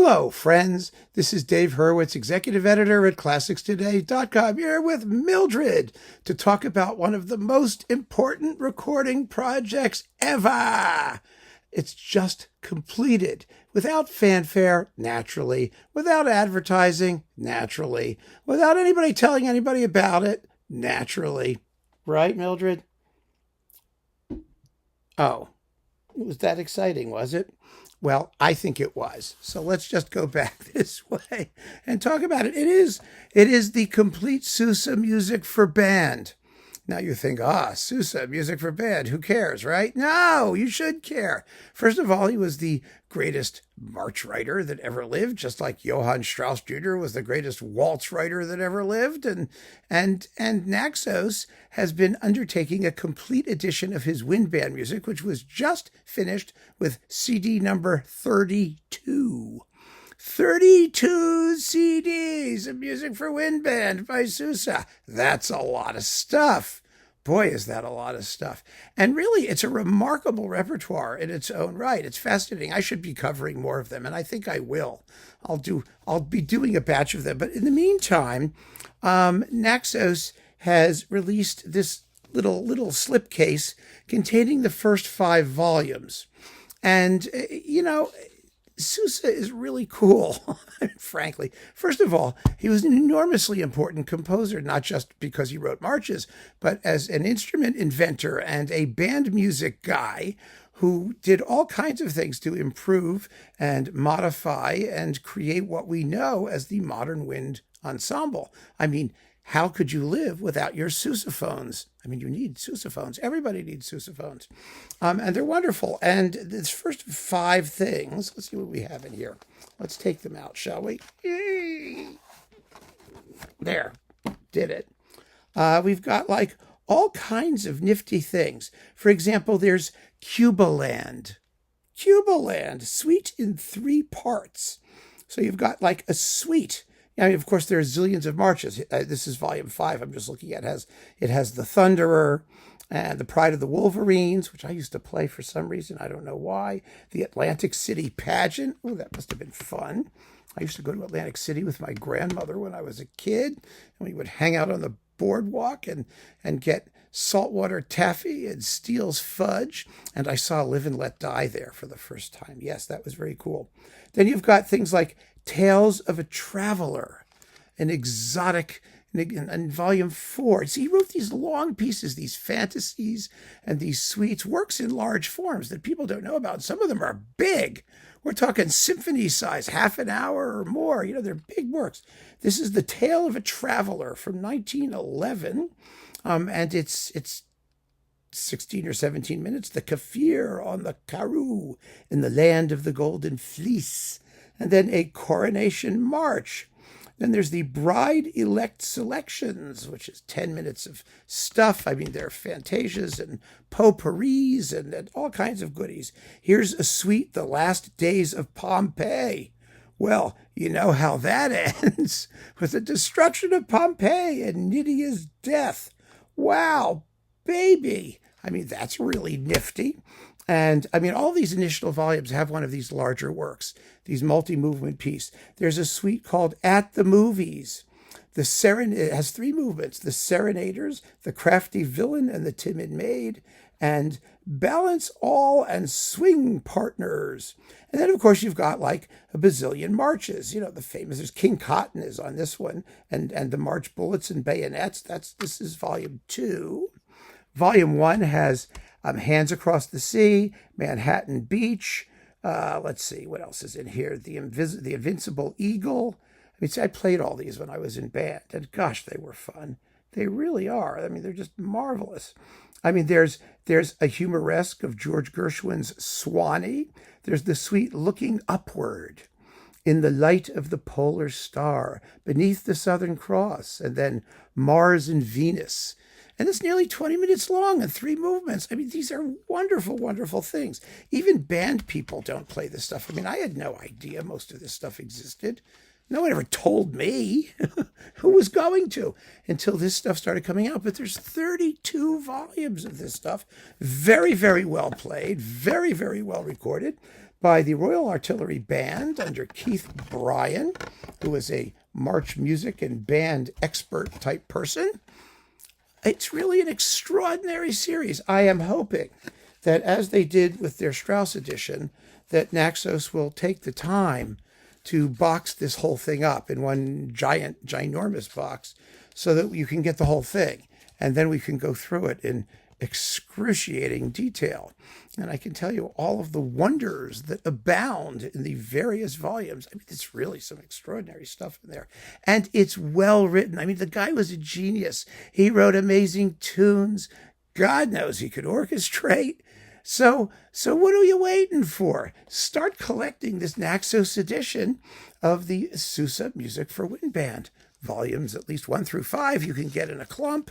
Hello, friends. This is Dave Hurwitz, executive editor at ClassicsToday.com, here with Mildred to talk about one of the most important recording projects ever. It's just completed, without fanfare, naturally, without advertising, naturally, without anybody telling anybody about it, naturally. Right, Mildred? Oh, was that exciting, was it? Well, I think it was. So let's just go back this way and talk about it. It is the complete Sousa music for band. Now you think, Sousa, music for band, who cares, right? No, you should care. First of all, he was the greatest march writer that ever lived, just like Johann Strauss Jr. was the greatest waltz writer that ever lived. And Naxos has been undertaking a complete edition of his wind band music, which was just finished with CD number 32. 32 CDs of music for wind band by Sousa. That's a lot of stuff. Boy, is that a lot of stuff. And really, it's a remarkable repertoire in its own right. It's fascinating. I should be covering more of them, and I think I will. I'll be doing a batch of them. But in the meantime, Naxos has released this little slipcase containing the first 5 volumes. And, Sousa is really cool, frankly. First of all, he was an enormously important composer, not just because he wrote marches, but as an instrument inventor and a band music guy who did all kinds of things to improve and modify and create what we know as the modern wind ensemble. I mean, how could you live without your sousaphones? I mean, you need sousaphones. Everybody needs sousaphones. And they're wonderful. And this first 5 things, let's see what we have in here. Let's take them out, shall we? Yay! There, did it. We've got like all kinds of nifty things. For example, there's Cubaland. Cubaland, suite in 3 parts. So you've got like a suite. I mean, of course, there are zillions of marches. This is volume 5. I'm just looking at it has the Thunderer and the Pride of the Wolverines, which I used to play for some reason. I don't know why. The Atlantic City Pageant. Oh, that must have been fun. I used to go to Atlantic City with my grandmother when I was a kid, and we would hang out on the boardwalk and get saltwater taffy and Steele's fudge. And I saw Live and Let Die there for the first time. Yes, that was very cool. Then you've got things like Tales of a Traveler, an exotic, in volume 4. See, he wrote these long pieces, these fantasies and these suites, works in large forms that people don't know about. Some of them are big. We're talking symphony size, half an hour or more. They're big works. This is The Tale of a Traveler from 1911, and it's 16 or 17 minutes. The Kafir on the Karoo in the land of the Golden Fleece. And then a coronation march. Then there's the bride-elect selections, which is 10 minutes of stuff. I mean, there are fantasias and potpourris and all kinds of goodies. Here's a suite, The Last Days of Pompeii. Well, you know how that ends, with the destruction of Pompeii and Nydia's death. Wow, baby. I mean, that's really nifty. And I mean, all these initial volumes have one of these larger works, these multi-movement pieces. There's a suite called At the Movies. It has 3 movements: the Serenaders, the Crafty Villain, and the Timid Maid, and Balance All and Swing Partners. And then, of course, you've got like a bazillion marches. The famous, there's King Cotton is on this one, and the March Bullets and Bayonets. This is volume 2. Volume 1 has Hands Across the Sea, Manhattan Beach. Let's see, what else is in here? The Invincible Eagle. I mean, see, I played all these when I was in band, and gosh, they were fun. They really are. I mean, they're just marvelous. I mean, there's a humoresque of George Gershwin's Swanee. There's the suite Looking Upward, In the Light of the Polar Star, Beneath the Southern Cross, and then Mars and Venus. And it's nearly 20 minutes long and 3 movements. I mean, these are wonderful, wonderful things. Even band people don't play this stuff. I mean, I had no idea most of this stuff existed. No one ever told me who was going to until this stuff started coming out. But there's 32 volumes of this stuff. Very, very well played. Very, very well recorded. by the Royal Artillery Band under Keith Brion, who is a march music and band expert type person. It's really an extraordinary series. I am hoping that, as they did with their Strauss edition, that Naxos will take the time to box this whole thing up in one ginormous box so that you can get the whole thing. And then we can go through it in excruciating detail. And I can tell you all of the wonders that abound in the various volumes. I mean, it's really some extraordinary stuff in there. And it's well written. I mean, the guy was a genius. He wrote amazing tunes. God knows he could orchestrate. So what are you waiting for? Start collecting this Naxos edition of the Sousa Music for Wind Band. Volumes at least 1 through 5 you can get in a clump.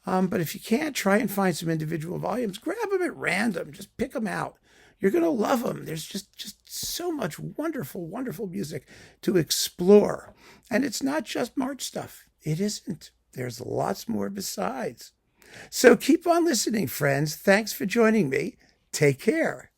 But if you can't, try and find some individual volumes. Grab them at random. Just pick them out. You're going to love them. There's just so much wonderful, wonderful music to explore. And it's not just march stuff. It isn't. There's lots more besides. So keep on listening, friends. Thanks for joining me. Take care.